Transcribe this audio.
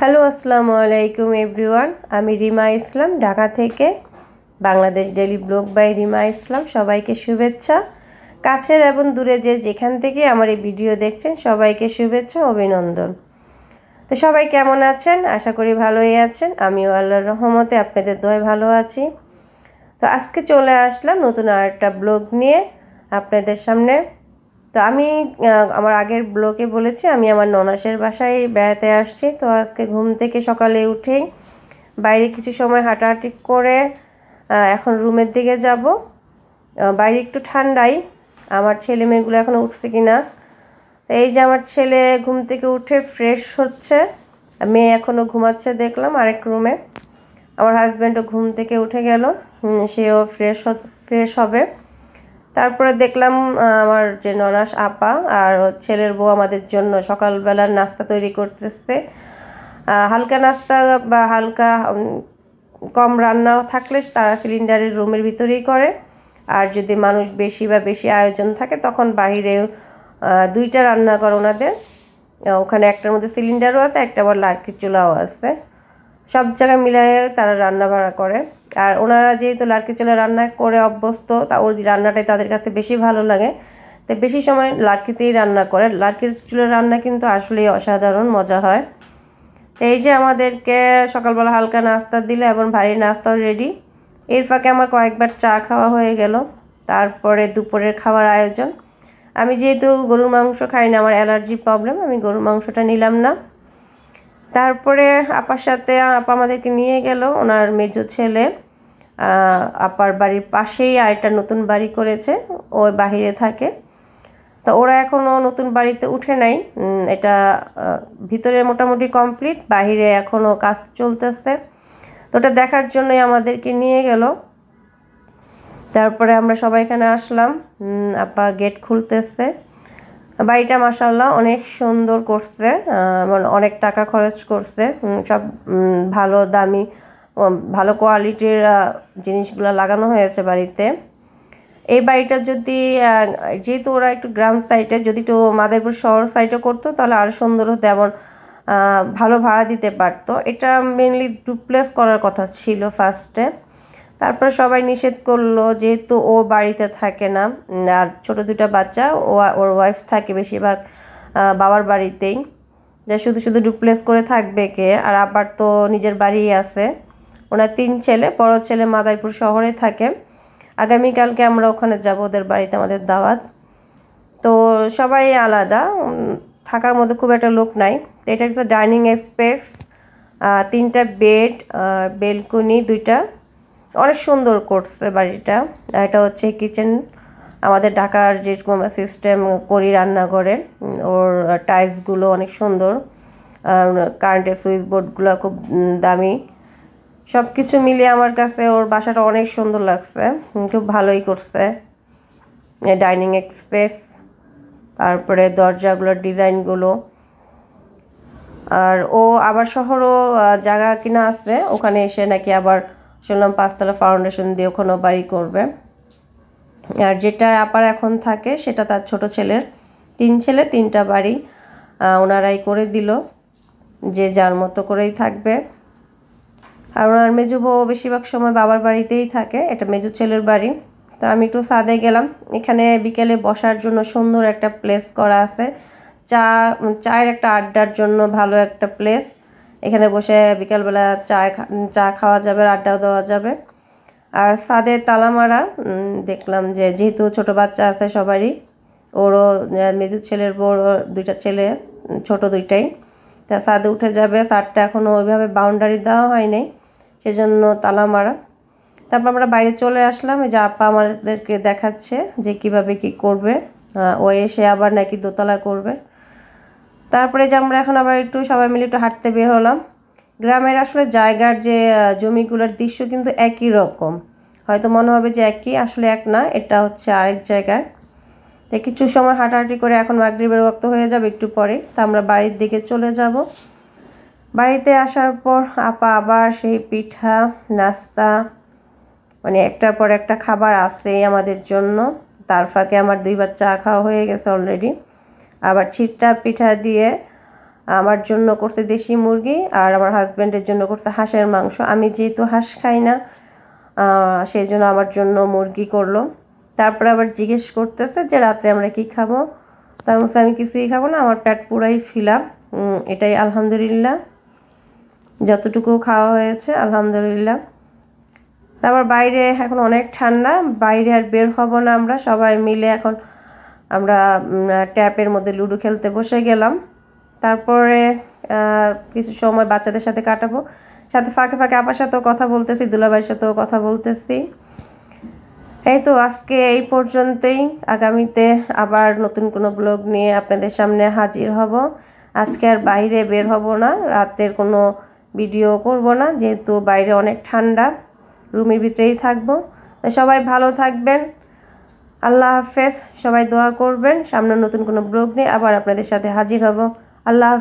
Hello আসসালামু আলাইকুম everyone. আমি রিমা ইসলাম, ঢাকা থেকে। Bangladesh daily blog by Rima Islam. সবাইকে শুভেচ্ছা। কাছের এবং দূরে যেখান থেকে আমার এই ভিডিও দেখছেন সবাইকে শুভেচ্ছা, অভিনন্দন। তো সবাই কেমন আছেন? আশা করি ভালোই আছেন। আমিও আল্লাহর রহমতে আপনাদের দোয়ায় ভালো আছি। তো আজকে চলে আসলাম নতুন আরেকটা ব্লগ নিয়ে আপনাদের সামনে। তো আমি আমার আগের ব্লগে বলেছি আমি আমার ননাসের বাসায় বেড়াতে আসছি। তো আজকে ঘুম থেকে সকালে উঠেই বাইরে কিছু সময় হাঁটাহাঁটি করে এখন রুমের দিকে যাব। বাইরে একটু ঠান্ডাই। আমার ছেলে মেয়েগুলো এখন উঠছে কিনা। এই যে আমার ছেলে ঘুম থেকে উঠে ফ্রেশ হচ্ছে, মেয়ে এখনও ঘুমাচ্ছে দেখলাম আরেক রুমে। আমার হাজব্যান্ডও ঘুম থেকে উঠে গেল, সেও ফ্রেশ হবে। তারপরে দেখলাম আমার যে ননাস আপা আর ছেলের বউ আমাদের জন্য সকালবেলার নাস্তা তৈরি করতেছে। হালকা নাস্তা বা হালকা কম রান্না থাকলে তারা সিলিন্ডারের রুমের ভিতরেই করে, আর যদি মানুষ বেশি আয়োজন থাকে তখন বাহিরেও দুইটা রান্না করে ওনাদের। ওখানে একটার মধ্যে সিলিন্ডারও আছে, একটা আবার লার্কির চুলাও আছে। সব জায়গায় মিলাই তারা রান্না বাড়া করে। আর ওনারা যেহেতু লার্কি চুলা রান্না করে অভ্যস্ত, তা ওই রান্নাটাই তাদের কাছে বেশি ভালো লাগে। তো বেশি সময় লার্কিতেই রান্না করে। লার্কির চুলার রান্না কিন্তু আসলেই অসাধারণ মজা হয়। এই যে আমাদেরকে সকালবেলা হালকা নাস্তা দিলে এবং ভারী নাস্তাও রেডি। এর ফাঁকে আমার কয়েকবার চা খাওয়া হয়ে গেল। তারপরে দুপুরের খাওয়ার আয়োজন। আমি যেহেতু গরুর মাংস খাই না, আমার অ্যালার্জি প্রবলেম, আমি গরুর মাংসটা নিলাম না। তারপরে আপার সাথে আপা আমাদেরকে নিয়ে গেল ওনার মেজো ছেলে। আপার বাড়ির পাশেই আরেকটা নতুন বাড়ি করেছে, ওই বাহিরে থাকে। তো ওরা এখনও নতুন বাড়িতে উঠে নাই। এটা ভিতরে মোটামুটি কমপ্লিট, বাহিরে এখনও কাজ চলতেছে। তো ওটা দেখার জন্যই আমাদেরকে নিয়ে গেল। তারপরে আমরা সবাই এখানে আসলাম। আপা গেট খুলতেছে। বাড়িটা মাশাআল্লাহ অনেক সুন্দর করছে, অনেক টাকা খরচ করছে। সব ভালো দামি ভালো কোয়ালিটির জিনিসগুলো লাগানো হয়েছে বাড়িতে। এই বাড়িটা যদি যেহেতু ওরা একটু গ্রাম সাইডে, যদি একটু মাদারীপুর শহর সাইডে করতো তাহলে আরও সুন্দর হতো এবং ভালো ভাড়া দিতে পারতো। এটা মেনলি ডুপ্লেক্স করার কথা ছিল ফার্স্টে। তারপর সবাই নিষেধ করলো, যেহেতু ও বাড়িতে থাকে না আর ছোট দুটো বাচ্চা, ওর ওয়াইফ থাকে বেশিরভাগ বাবার বাড়িতেই, যে শুধু ডুপ্লেক্স করে থাকবে কে। আর আবার তো নিজের বাড়ি আছে। ওনার 3 ছেলে, বড় ছেলে মাদারীপুর শহরে থাকে। আগামীকালকে আমরা ওখানে যাব, ওদের বাড়িতে আমাদের দাওয়াত। তো সবাই আলাদা, থাকার মধ্যে খুব একটা লোক নাই। তো এটা একটা ডাইনিং স্পেস, 3টা বেড, বেলকনি 2টা, অনেক সুন্দর করছে বাড়িটা। এটা হচ্ছে কিচেন, আমাদের ঢাকার যেরকম সিস্টেম করি রান্নাঘরে। ওর টাইলসগুলো অনেক সুন্দর, কারেন্টের সুইচ বোর্ডগুলো খুব দামি। সব কিছু মিলিয়ে আমার কাছে ওর বাসাটা অনেক সুন্দর লাগছে, খুব ভালোই করছে। ডাইনিং স্পেস, তারপরে দরজাগুলোর ডিজাইনগুলো। আর ও আবার শহরও জায়গা কিনা আছে, ওখানে এসে নাকি আবার শুনলাম 5তলা ফাউন্ডেশন দিয়ে ওখানেও বাড়ি করবে। আর যেটা আপার এখন থাকে সেটা তার ছোট ছেলের। 3 ছেলে 3টা বাড়ি ওনারাই করে দিল, যে যার মতো করেই থাকবে। আর ওনার মেজো বউ বেশিরভাগ সময় বাবার বাড়িতেই থাকে, এটা মেজো ছেলের বাড়ি। তো আমি একটু ছাদে গেলাম। এখানে বিকেলে বসার জন্য সুন্দর একটা প্লেস করা আছে, চায়ের একটা আড্ডার জন্য ভালো একটা প্লেস। এখানে বসে বিকালবেলা চা খাওয়া যাবে, আড্ডাও দেওয়া যাবে। আর ছাদে তালা মারা, দেখলাম যে যেহেতু ছোট বাচ্চা আছে সবারই, ওরও মেজো ছেলের বড় 2টা ছেলে, ছোট 2টাই। তা ছাদে উঠে যাবে, ছাদটা এখনও ওইভাবে বাউন্ডারি দেওয়া হয়নি, সেজন্য তালা মারা। তারপর আমরা বাইরে চলে আসলাম। এই যে আপা আমাদেরকে দেখাচ্ছে যে কিভাবে কি করবে। ও এসে আবার নাকি দোতলা করবে। তারপরে যে আমরা এখন আবার একটু সবাই মিলে একটু হাঁটতে বের হলাম। গ্রামের আসলে জায়গার যে জমিগুলোর দৃশ্য কিন্তু একই রকম, হয়তো মনে হবে যে একই, আসলে এক না, এটা হচ্ছে আরেক জায়গায়। তো কিছু সময় হাঁটাহাঁটি করে এখন মাগরিবের ওয়াক্ত হয়ে যাবে একটু পরে, তা আমরা বাড়ির দিকে চলে যাব। বাড়িতে আসার পর আপা আবার সেই পিঠা নাস্তা, মানে একটার পর একটা খাবার আছেই আমাদের জন্য। তার ফাঁকে আমার 2বার চা খাওয়া হয়ে গেছে অলরেডি। আবার ছিটটা পিঠা দিয়ে আমার জন্য করছে দেশি মুরগি আর আমার হাজব্যান্ডের জন্য করছে হাঁসের মাংস। আমি যেহেতু হাঁস খাই না সেই জন্য আমার জন্য মুরগি করলো। তারপরে আবার জিজ্ঞেস করতেছে যে রাত্রে আমরা কি খাবো। তার মধ্যে আমি কিছুই খাবো না, আমার পেট পুরাই ফিল আপ। এটাই আলহামদুলিল্লাহ, যতটুকু খাওয়া হয়েছে আলহামদুলিল্লাহ। তারপর বাইরে এখন অনেক ঠান্ডা, বাইরে আর বের হব না আমরা সবাই মিলে। এখন আমরা ট্যাপের মধ্যে লুডো খেলতে বসে গেলাম। তারপরে কিছু সময় বাচ্চাদের সাথে কাটাবো, সাথে ফাঁকে ফাঁকে আপার সাথেও কথা বলতেছি, দুলাভাইয়ের সাথেও কথা বলতেছি। এই তো আজকে এই পর্যন্তই। আগামীতে আবার নতুন কোনো ব্লগ নিয়ে আপনাদের সামনে হাজির হব। আজকে আর বাইরে বের হব না, রাতের কোনো ভিডিও করব না, যেহেতু বাইরে অনেক ঠান্ডা, রুমের ভিতরেই থাকবো। সবাই ভালো থাকবেন, আল্লাহ হাফেজ। সবাই দোয়া করবেন, সামনে নতুন কোনো ব্লগ নিয়ে আবার আপনাদের সাথে হাজির হব। আল্লাহ হাফেজ।